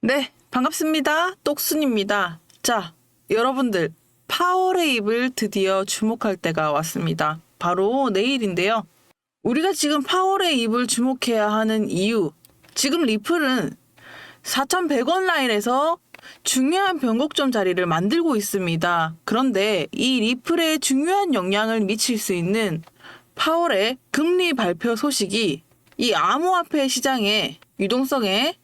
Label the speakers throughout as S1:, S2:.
S1: 네, 반갑습니다. 똑순입니다. 자, 여러분들, 파워레입을 드디어 주목할 때가 왔습니다. 바로 내일인데요. 우리가 지금 파워레입을 주목해야 하는 이유, 지금 리플은 4,100원 라인에서 중요한 변곡점 자리를 만들고 있습니다. 그런데 이 리플에 중요한 영향을 미칠 수 있는 파월의 금리 발표 소식이 이 암호화폐 시장의 유동성에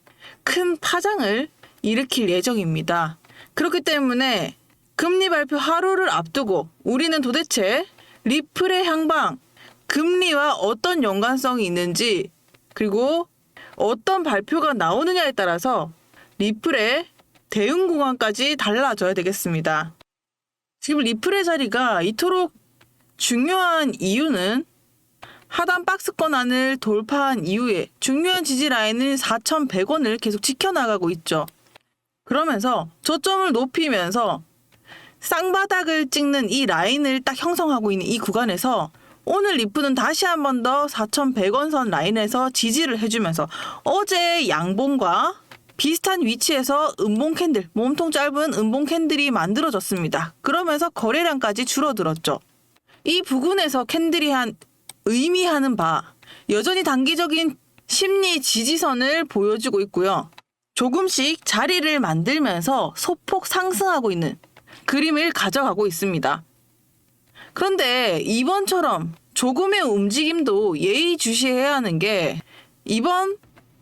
S1: 큰 파장을 일으킬 예정입니다. 그렇기 때문에 금리 발표 하루를 앞두고 우리는 도대체 리플의 향방, 금리와 어떤 연관성이 있는지, 그리고 어떤 발표가 나오느냐에 따라서 리플의 대응 구간까지 달라져야 되겠습니다. 지금 리플의 자리가 이토록 중요한 이유는 하단 박스권 안을 돌파한 이후에 중요한 지지 라인을 4,100원을 계속 지켜나가고 있죠. 그러면서 저점을 높이면서 쌍바닥을 찍는 이 라인을 딱 형성하고 있는 이 구간에서 오늘 리플은 다시 한 번 더 4,100원 선 라인에서 지지를 해주면서 어제 양봉과 비슷한 위치에서 음봉 캔들, 몸통 짧은 음봉 캔들이 만들어졌습니다. 그러면서 거래량까지 줄어들었죠. 이 부근에서 캔들이 의미하는 바, 여전히 단기적인 심리 지지선을 보여주고 있고요. 조금씩 자리를 만들면서 소폭 상승하고 있는 그림을 가져가고 있습니다. 그런데 이번처럼 조금의 움직임도 예의주시해야 하는 게 이번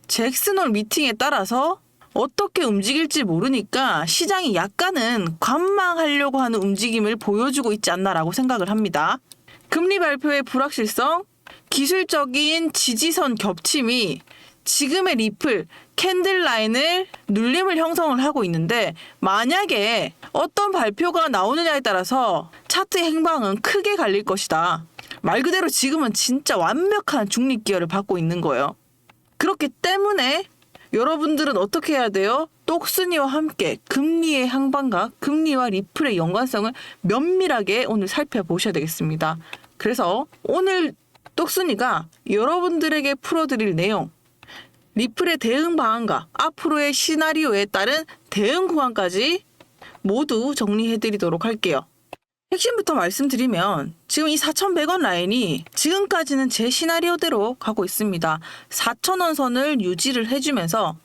S1: 잭슨홀 미팅에 따라서 어떻게 움직일지 모르니까 시장이 약간은 관망하려고 하는 움직임을 보여주고 있지 않나라고 생각을 합니다. 금리 발표의 불확실성, 기술적인 지지선 겹침이 지금의 리플, 캔들 라인을 눌림을 형성을 하고 있는데 만약에 어떤 발표가 나오느냐에 따라서 차트의 행방은 크게 갈릴 것이다. 말 그대로 지금은 진짜 완벽한 중립기여를 받고 있는 거예요. 그렇기 때문에 여러분들은 어떻게 해야 돼요? 똑순이와 함께 금리의 향방과 금리와 리플의 연관성을 면밀하게 오늘 살펴보셔야 되겠습니다. 그래서 오늘 똑순이가 여러분들에게 풀어드릴 내용, 리플의 대응 방안과 앞으로의 시나리오에 따른 대응 구간까지 모두 정리해드리도록 할게요. 핵심부터 말씀드리면 지금 이 4,100원 라인이 지금까지는 제 시나리오대로 가고 있습니다. 4,000원 선을 유지를 해주면서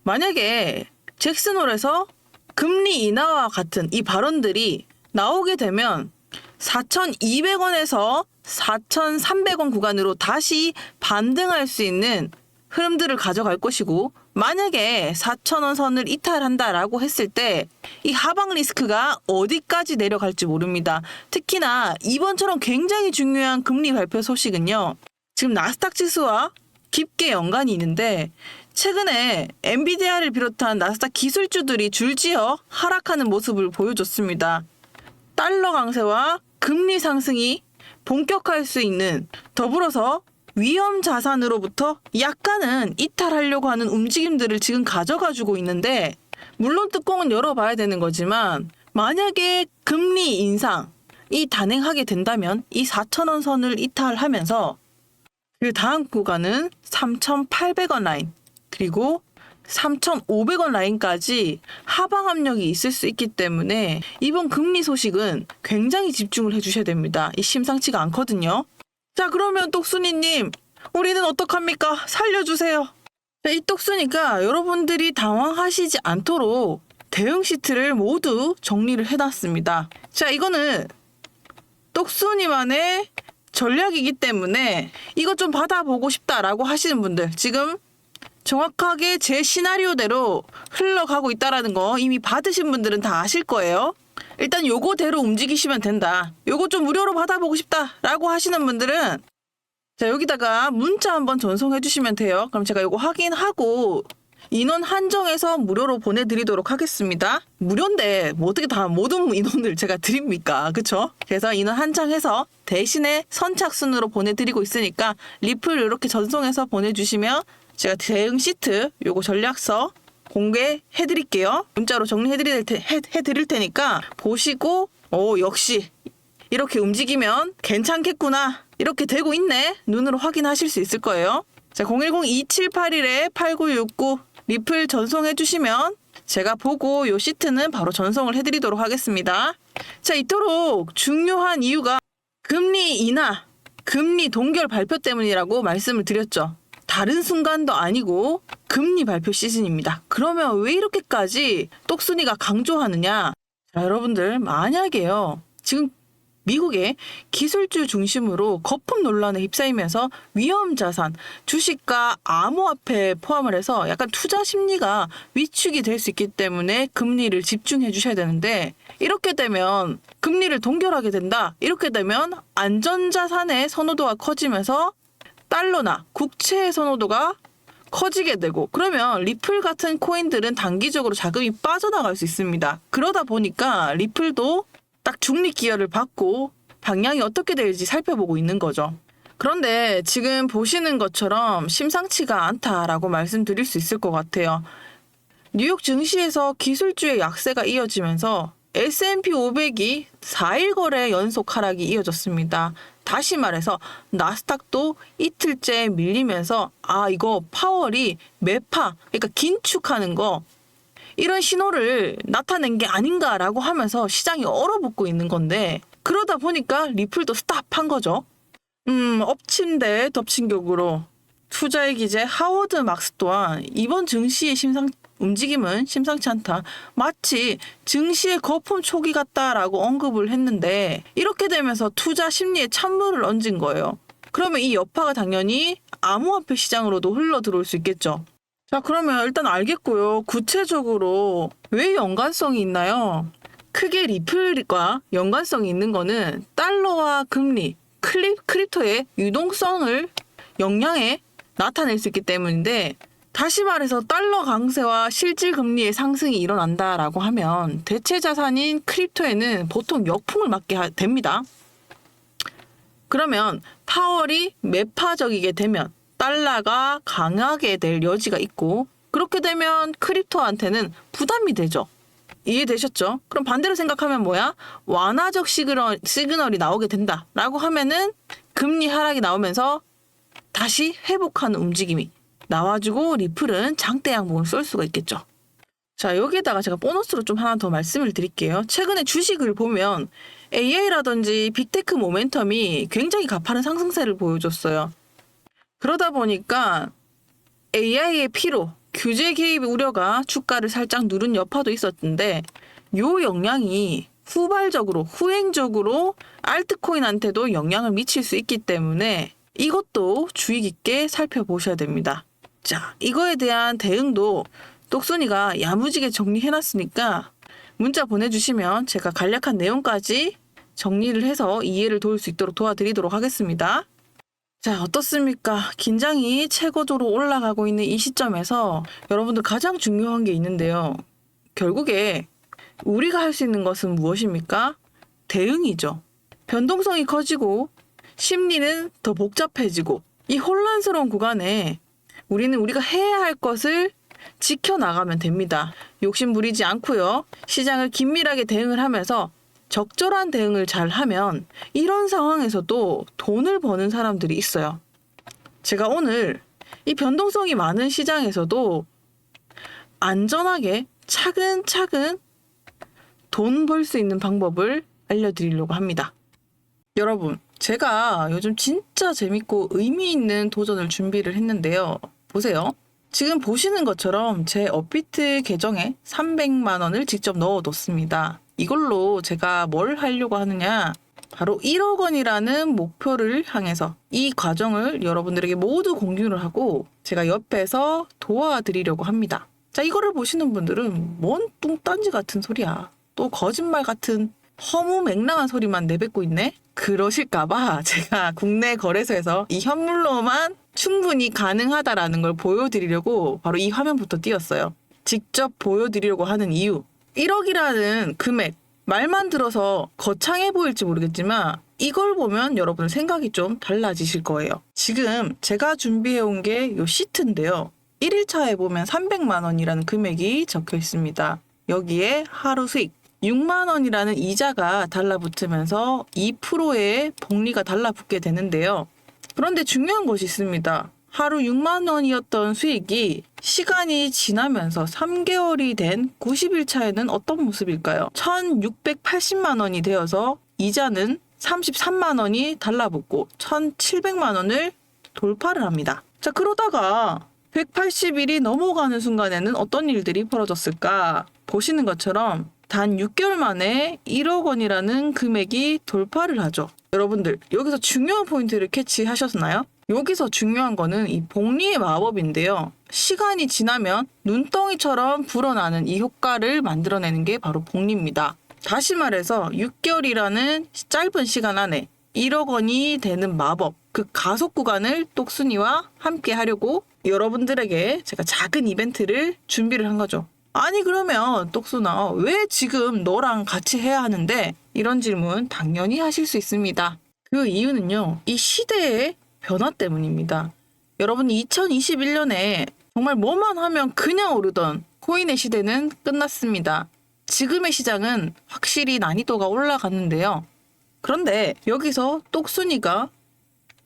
S1: 만약에 잭슨홀에서 금리 인하와 같은 이 발언들이 나오게 되면 4,200원에서 4,300원 구간으로 다시 반등할 수 있는 흐름들을 가져갈 것이고 만약에 4,000원 선을 이탈한다라고 했을 때 이 하방 리스크가 어디까지 내려갈지 모릅니다. 특히나 이번처럼 굉장히 중요한 금리 발표 소식은요. 지금 나스닥 지수와 깊게 연관이 있는데 최근에 엔비디아를 비롯한 나스닥 기술주들이 줄지어 하락하는 모습을 보여줬습니다. 달러 강세와 금리 상승이 본격화할 수 있는 더불어서 위험 자산으로부터 약간은 이탈하려고 하는 움직임들을 지금 가져가지고 있는데 물론 뚜껑은 열어봐야 되는 거지만 만약에 금리 인상이 단행하게 된다면 이 4,000원 선을 이탈하면서 그 다음 구간은 3,800원 라인 그리고 3,500원 라인까지 하방 압력이 있을 수 있기 때문에 이번 금리 소식은 굉장히 집중을 해주셔야 됩니다. 이 심상치가 않거든요. 자, 그러면 똑순이님, 우리는 어떡합니까? 살려주세요. 자, 이 똑순이가 여러분들이 당황하시지 않도록 대응 시트를 모두 정리를 해놨습니다. 자, 이거는 똑순이만의 전략이기 때문에 이것 좀 받아보고 싶다라고 하시는 분들 지금 정확하게 제 시나리오대로 흘러가고 있다라는 거 이미 받으신 분들은 다 아실 거예요. 일단 요거대로 움직이시면 된다. 요거 좀 무료로 받아보고 싶다라고 하시는 분들은 자 여기다가 문자 한번 전송해 주시면 돼요. 그럼 제가 요거 확인하고 인원 한정해서 무료로 보내드리도록 하겠습니다. 무료인데 뭐 어떻게 다 모든 인원을 제가 드립니까? 그쵸? 그래서 인원 한정해서 대신에 선착순으로 보내드리고 있으니까 리플 이렇게 전송해서 보내주시면 제가 대응 시트 요거 전략서 공개해드릴게요. 문자로 정리해드릴 테니까 보시고 역시 이렇게 움직이면 괜찮겠구나. 이렇게 되고 있네. 눈으로 확인하실 수 있을 거예요. 자, 010-2781-8969 리플 전송해 주시면 제가 보고 요 시트는 바로 전송을 해드리도록 하겠습니다. 자, 이토록 중요한 이유가 금리 인하, 금리 동결 발표 때문이라고 말씀을 드렸죠. 다른 순간도 아니고 금리 발표 시즌입니다. 그러면 왜 이렇게까지 똑순이가 강조하느냐? 자, 여러분들 만약에요. 지금 미국의 기술주 중심으로 거품 논란에 휩싸이면서 위험 자산, 주식과 암호화폐 포함을 해서 약간 투자 심리가 위축이 될 수 있기 때문에 금리를 집중해 주셔야 되는데 이렇게 되면 금리를 동결하게 된다. 이렇게 되면 안전자산의 선호도가 커지면서 달러나 국채의 선호도가 커지게 되고 그러면 리플 같은 코인들은 단기적으로 자금이 빠져나갈 수 있습니다. 그러다 보니까 리플도 딱 중립 기여를 받고 방향이 어떻게 될지 살펴보고 있는 거죠. 그런데 지금 보시는 것처럼 심상치가 않다라고 말씀드릴 수 있을 것 같아요. 뉴욕 증시에서 기술주의 약세가 이어지면서 S&P 500이 4일 거래 연속 하락이 이어졌습니다. 다시 말해서 나스닥도 이틀째 밀리면서 이거 파월이 매파, 그러니까 긴축하는 거 이런 신호를 나타낸 게 아닌가라고 하면서 시장이 얼어붙고 있는 건데 그러다 보니까 리플도 스탑한 거죠. 엎친 데 덮친 격으로 투자의 기재 하워드 막스 또한 이번 증시의 움직임은 심상치 않다. 마치 증시의 거품 초기 같다라고 언급을 했는데 이렇게 되면서 투자 심리에 찬물을 얹은 거예요. 그러면 이 여파가 당연히 암호화폐 시장으로도 흘러 들어올 수 있겠죠. 자, 그러면 일단 알겠고요. 구체적으로 왜 연관성이 있나요? 크게 리플과 연관성이 있는 거는 달러와 금리, 크립토의 유동성을 영향에 나타낼 수 있기 때문인데 다시 말해서 달러 강세와 실질 금리의 상승이 일어난다라고 하면 대체 자산인 크립토에는 보통 역풍을 맞게 됩니다. 그러면 파월이 매파적이게 되면 달러가 강하게 될 여지가 있고 그렇게 되면 크립토한테는 부담이 되죠. 이해되셨죠? 그럼 반대로 생각하면 뭐야? 완화적 시그널이 나오게 된다라고 하면은 금리 하락이 나오면서 다시 회복하는 움직임이 나와주고 리플은 장대 양봉을 쏠 수가 있겠죠. 자, 여기에다가 제가 보너스로 좀 하나 더 말씀을 드릴게요. 최근에 주식을 보면 AI라든지 빅테크 모멘텀이 굉장히 가파른 상승세를 보여줬어요. 그러다 보니까 AI의 피로, 규제 개입 우려가 주가를 살짝 누른 여파도 있었는데 요 영향이 후행적으로 알트코인한테도 영향을 미칠 수 있기 때문에 이것도 주의 깊게 살펴보셔야 됩니다. 자, 이거에 대한 대응도 똑순이가 야무지게 정리해놨으니까 문자 보내주시면 제가 간략한 내용까지 정리를 해서 이해를 도울 수 있도록 도와드리도록 하겠습니다. 자, 어떻습니까? 긴장이 최고조로 올라가고 있는 이 시점에서 여러분들 가장 중요한 게 있는데요. 결국에 우리가 할 수 있는 것은 무엇입니까? 대응이죠. 변동성이 커지고 심리는 더 복잡해지고 이 혼란스러운 구간에 우리는 우리가 해야 할 것을 지켜나가면 됩니다. 욕심 부리지 않고요. 시장을 긴밀하게 대응을 하면서 적절한 대응을 잘 하면 이런 상황에서도 돈을 버는 사람들이 있어요. 제가 오늘 이 변동성이 많은 시장에서도 안전하게 차근차근 돈 벌 수 있는 방법을 알려드리려고 합니다. 여러분, 제가 요즘 진짜 재밌고 의미 있는 도전을 준비를 했는데요. 보세요. 지금 보시는 것처럼 제 업비트 계정에 300만 원을 직접 넣어뒀습니다. 이걸로 제가 뭘 하려고 하느냐? 바로 1억 원이라는 목표를 향해서 이 과정을 여러분들에게 모두 공유를 하고 제가 옆에서 도와드리려고 합니다. 자, 이거를 보시는 분들은 뭔 뚱딴지 같은 소리야. 또 거짓말 같은 허무맹랑한 소리만 내뱉고 있네? 그러실까봐 제가 국내 거래소에서 이 현물로만 충분히 가능하다라는 걸 보여드리려고 바로 이 화면부터 띄웠어요. 직접 보여드리려고 하는 이유. 1억이라는 금액, 말만 들어서 거창해 보일지 모르겠지만 이걸 보면 여러분 생각이 좀 달라지실 거예요. 지금 제가 준비해온 게 요 시트인데요. 1일차에 보면 300만 원이라는 금액이 적혀 있습니다. 여기에 하루 수익 6만 원이라는 이자가 달라붙으면서 2%의 복리가 달라붙게 되는데요. 그런데 중요한 것이 있습니다. 하루 6만 원이었던 수익이 시간이 지나면서 3개월이 된 90일 차에는 어떤 모습일까요? 1,680만 원이 되어서 이자는 33만 원이 달라붙고 1,700만 원을 돌파를 합니다. 자, 그러다가 180일이 넘어가는 순간에는 어떤 일들이 벌어졌을까? 보시는 것처럼 단 6개월 만에 1억 원이라는 금액이 돌파를 하죠. 여러분들, 여기서 중요한 포인트를 캐치하셨나요? 여기서 중요한 거는 이 복리의 마법인데요. 시간이 지나면 눈덩이처럼 불어나는 이 효과를 만들어내는 게 바로 복리입니다. 다시 말해서 6개월이라는 짧은 시간 안에 1억 원이 되는 마법, 그 가속 구간을 똑순이와 함께 하려고 여러분들에게 제가 작은 이벤트를 준비를 한 거죠. 아니 그러면 똑순아, 왜 지금 너랑 같이 해야 하는데? 이런 질문 당연히 하실 수 있습니다. 그 이유는요, 이 시대의 변화 때문입니다. 여러분, 2021년에 정말 뭐만 하면 그냥 오르던 코인의 시대는 끝났습니다. 지금의 시장은 확실히 난이도가 올라갔는데요. 그런데 여기서 똑순이가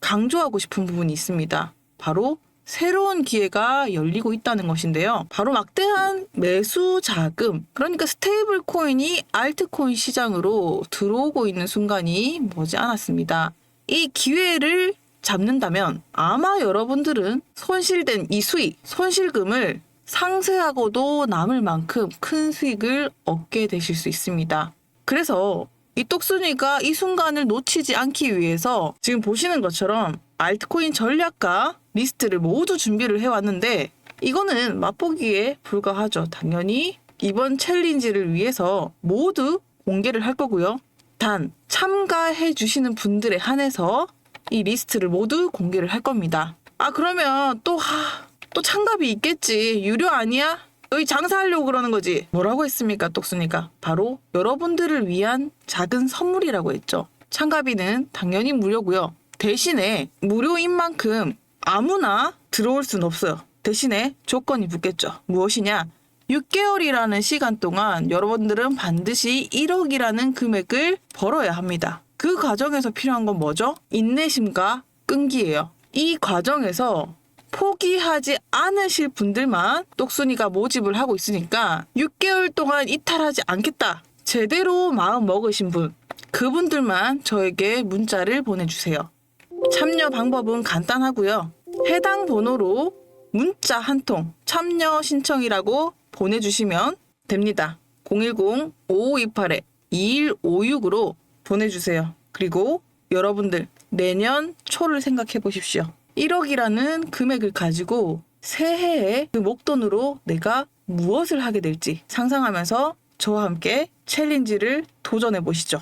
S1: 강조하고 싶은 부분이 있습니다. 바로 새로운 기회가 열리고 있다는 것인데요. 바로 막대한 매수 자금, 그러니까 스테이블 코인이 알트코인 시장으로 들어오고 있는 순간이 머지않았습니다. 이 기회를 잡는다면 아마 여러분들은 손실된 이 수익, 손실금을 상쇄하고도 남을 만큼 큰 수익을 얻게 되실 수 있습니다. 그래서 이 똑순이가 이 순간을 놓치지 않기 위해서 지금 보시는 것처럼 알트코인 전략가 리스트를 모두 준비를 해왔는데 이거는 맛보기에 불과하죠. 당연히 이번 챌린지를 위해서 모두 공개를 할 거고요. 단 참가해 주시는 분들에 한해서 이 리스트를 모두 공개를 할 겁니다. 아 그러면 또 참가비 있겠지. 유료 아니야? 너희 장사하려고 그러는 거지. 뭐라고 했습니까, 똑순이가? 바로 여러분들을 위한 작은 선물이라고 했죠. 참가비는 당연히 무료고요. 대신에 무료인 만큼 아무나 들어올 순 없어요. 대신에 조건이 붙겠죠. 무엇이냐? 6개월이라는 시간 동안 여러분들은 반드시 1억이라는 금액을 벌어야 합니다. 그 과정에서 필요한 건 뭐죠? 인내심과 끈기예요. 이 과정에서 포기하지 않으실 분들만 똑순이가 모집을 하고 있으니까 6개월 동안 이탈하지 않겠다. 제대로 마음 먹으신 분, 그분들만 저에게 문자를 보내주세요. 참여 방법은 간단하고요. 해당 번호로 문자 한 통 참여 신청이라고 보내주시면 됩니다. 010-5528-2156으로 보내주세요. 그리고 여러분들 내년 초를 생각해 보십시오. 1억이라는 금액을 가지고 새해에 그 목돈으로 내가 무엇을 하게 될지 상상하면서 저와 함께 챌린지를 도전해 보시죠.